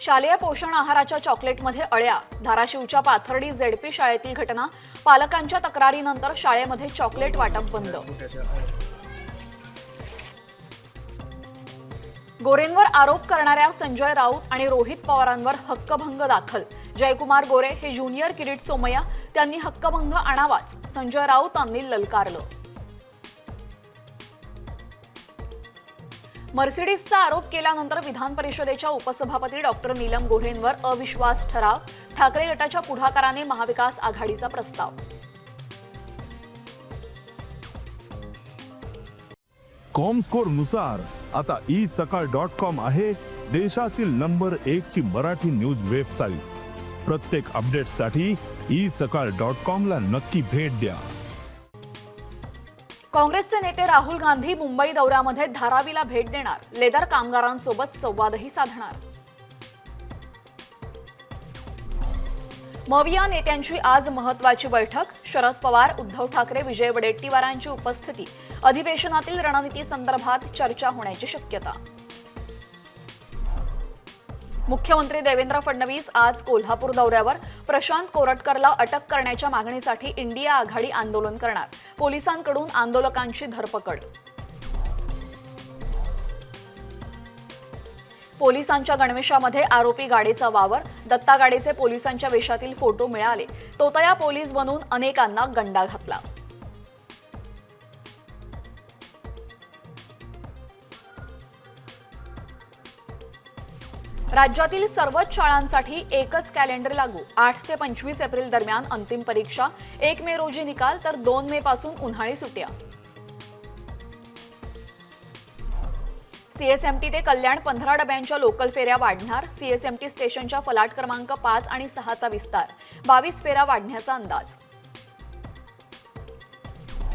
शालेय पोषण आहाराच्या चॉकलेटमध्ये अळ्या. धाराशिवच्या पाथर्डी झेडपी शाळेतील घटना. पालकांच्या तक्रारीनंतर शाळेमध्ये चॉकलेट वाटप बंद. गोरेंवर आरोप करणाऱ्या संजय राऊत आणि रोहित पवारांवर हक्कभंग दाखल. जयकुमार गोरे हे ज्युनियर किरीट सोमय्या, त्यांनी हक्कभंग आणावाच, संजय राऊतांनी ललकारलं. मर्सिडीजचा आरोप केल्यानंतर विधान परिषदेच्या उपसभापती डॉक्टर नीलम गोऱ्हेंवर अविश्वास ठराव. ठाकरे गटाच्या पुढाकाराने महाविकास आघाडीचा प्रस्ताव. कॉमस्कोर नुसार आता isakal.com आहे देशातील नंबर 1 ची मराठी न्यूज वेबसाईट. प्रत्येक अपडेटसाठी isakal.com ला नक्की भेट द्या. काँग्रेसचे नेते राहुल गांधी मुंबई दौऱ्यामध्ये धारावीला भेट देणार. लेदर कामगारांसोबत संवादही साधणार. मविया नेत्यांची आज महत्त्वाची बैठक. शरद पवार, उद्धव ठाकरे, विजय वडेट्टीवारांची उपस्थिती. अधिवेशनातील रणनीती संदर्भात चर्चा होण्याची शक्यता. मुख्यमंत्री देवेंद्र फडणवीस आज कोल्हापूर दौऱ्यावर. प्रशांत कोरटकरला अटक करण्याच्या मागणीसाठी इंडिया आघाडी आंदोलन करणार. पोलिसांकडून आंदोलकांची धरपकड. पोलिसांच्या गणवेशामध्ये आरोपी गाडीचा वावर. दत्ता गाडीचे पोलिसांच्या वेशातील फोटो मिळाले. तोतया पोलीस बनून अनेकांना गंडा घातला. राज्यातील सर्वच शाळांसाठी एकच कॅलेंडर लागू. 8 ते 25 एप्रिल दरम्यान अंतिम परीक्षा. 1 मे रोजी निकाल तर 2 मे पासून उन्हाळी सुट्ट्या. सीएसएमटी ते कल्याण 15 डब्यांच्या लोकल फेऱ्या वाढणार. सीएसएमटी स्टेशनच्या फलाट क्रमांक 5 आणि 6चा विस्तार. 22 फेऱ्या वाढण्याचा अंदाज.